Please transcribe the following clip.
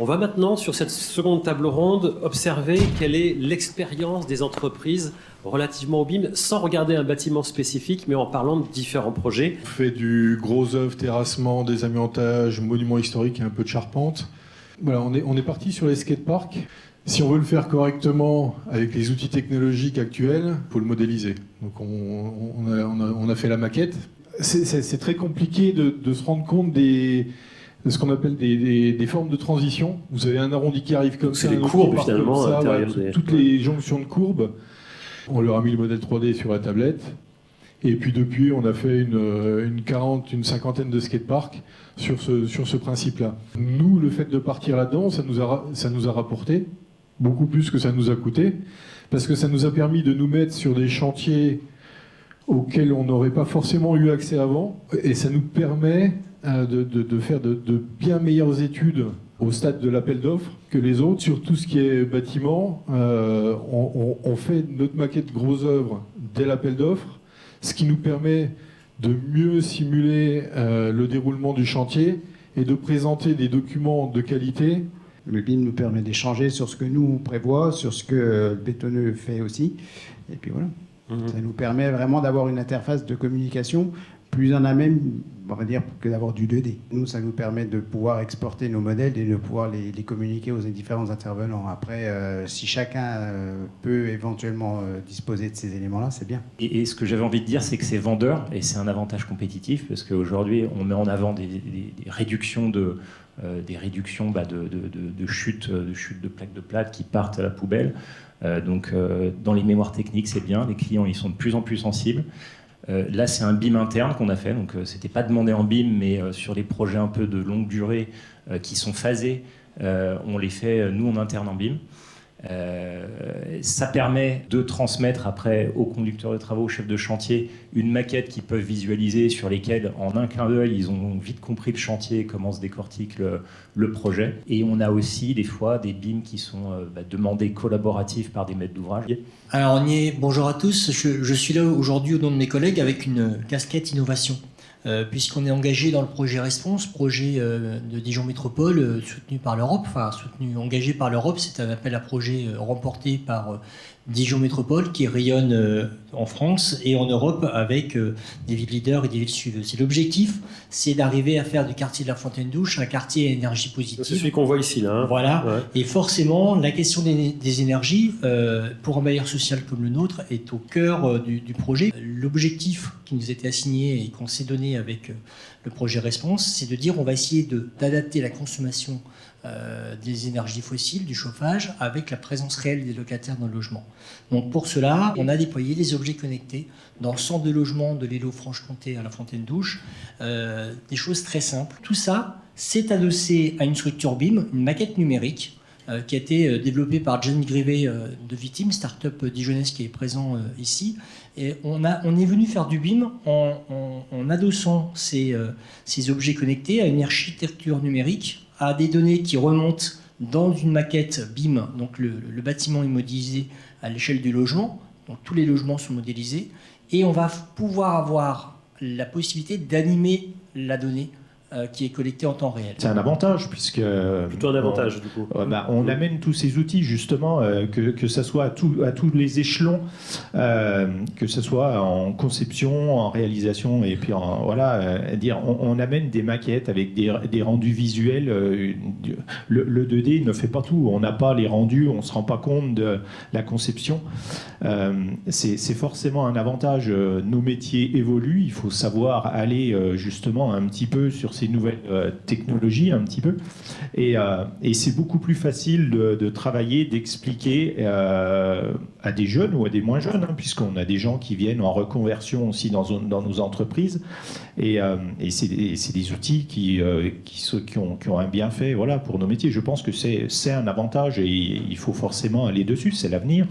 On va maintenant, sur cette seconde table ronde, observer quelle est l'expérience des entreprises relativement au BIM, sans regarder un bâtiment spécifique, mais en parlant de différents projets. On fait du gros œuvre, terrassement, des amiantages, monuments historiques et un peu de charpente. Voilà, on est parti sur les skateparks. Si on veut le faire correctement avec les outils technologiques actuels, il faut le modéliser. Donc on a fait la maquette. C'est très compliqué de se rendre compte de ce qu'on appelle des formes de transition. Vous avez un arrondi qui arrive comme ça, c'est les courbes finalement à l'intérieur toutes les jonctions de courbes. On leur a mis le modèle 3D sur la tablette. Et puis depuis, on a fait une cinquantaine de skateparks sur ce principe-là. Nous, le fait de partir là-dedans, ça nous a rapporté beaucoup plus que ça nous a coûté, parce que ça nous a permis de nous mettre sur des chantiers auxquels on n'aurait pas forcément eu accès avant, et ça nous permet de faire de bien meilleures études au stade de l'appel d'offres que les autres. Sur tout ce qui est bâtiment, on fait notre maquette gros œuvre dès l'appel d'offres, ce qui nous permet de mieux simuler le déroulement du chantier et de présenter des documents de qualité. Le BIM nous permet d'échanger sur ce que nous on prévoit, sur ce que le bétonneux fait aussi. Et puis voilà. Ça nous permet vraiment d'avoir une interface de communication plus en amène, on va dire, que d'avoir du 2D. Nous, ça nous permet de pouvoir exporter nos modèles et de pouvoir les communiquer aux différents intervenants. Après, si chacun peut éventuellement disposer de ces éléments-là, c'est bien. Et ce que j'avais envie de dire, c'est que c'est vendeur et c'est un avantage compétitif parce qu'aujourd'hui, on met en avant des réductions de chute de plaques de plâtre qui partent à la poubelle. Donc, dans les mémoires techniques, c'est bien. Les clients, ils sont de plus en plus sensibles. Là, c'est un BIM interne qu'on a fait, donc c'était pas demandé en BIM, mais sur les projets un peu de longue durée qui sont phasés, on les fait nous en interne en BIM. Ça permet de transmettre après aux conducteurs de travaux, aux chefs de chantier, une maquette qu'ils peuvent visualiser, sur lesquelles, en un clin d'œil, ils ont vite compris le chantier, comment se décortique le projet. Et on a aussi des fois des BIM qui sont demandés collaboratifs par des maîtres d'ouvrage. Alors bonjour à tous, je suis là aujourd'hui au nom de mes collègues avec une casquette innovation. Puisqu'on est engagé dans le projet Response, projet de Dijon Métropole, soutenu par l'Europe, engagé par l'Europe. C'est un appel à projet remporté par Dijon Métropole qui rayonne en France et en Europe avec des villes leaders et des villes suiveuses. Et l'objectif, c'est d'arriver à faire du quartier de la Fontaine-Douche un quartier à énergie positive. C'est celui qu'on voit ici, là. Voilà. Ouais. Et forcément, la question des énergies, pour un bailleur social comme le nôtre, est au cœur du projet. L'objectif qui nous était assigné et qu'on s'est donné avec le projet Response, c'est de dire on va essayer d'adapter la consommation des énergies fossiles, du chauffage, avec la présence réelle des locataires dans le logement. Donc pour cela, on a déployé des objets connectés dans le centre de logement de l'Hélo Franche-Comté à la Fontaine-Douche, des choses très simples. Tout ça, c'est adossé à une structure BIM, une maquette numérique, qui a été développée par John Grivet de Vitim, start-up dijonnaise qui est présent ici. Et on est venu faire du BIM en adossant ces objets connectés à une architecture numérique, à des données qui remontent dans une maquette BIM. Donc le bâtiment est modélisé à l'échelle du logement, donc tous les logements sont modélisés, et on va pouvoir avoir la possibilité d'animer la donnée qui est collecté en temps réel. C'est un avantage puisque... Plutôt un avantage du coup. On amène tous ces outils justement, que ce soit à tous les échelons, que ce soit en conception, en réalisation, et puis on amène des maquettes avec des rendus visuels. Le 2D ne fait pas tout. On n'a pas les rendus, on ne se rend pas compte de la conception. C'est forcément un avantage. Nos métiers évoluent, il faut savoir aller justement un petit peu sur ces nouvelles technologies un petit peu et c'est beaucoup plus facile de travailler, d'expliquer à des jeunes ou à des moins jeunes, puisqu'on a des gens qui viennent en reconversion aussi dans nos entreprises et c'est des outils qui ont un bienfait pour nos métiers. Je pense que c'est un avantage et il faut forcément aller dessus, c'est l'avenir.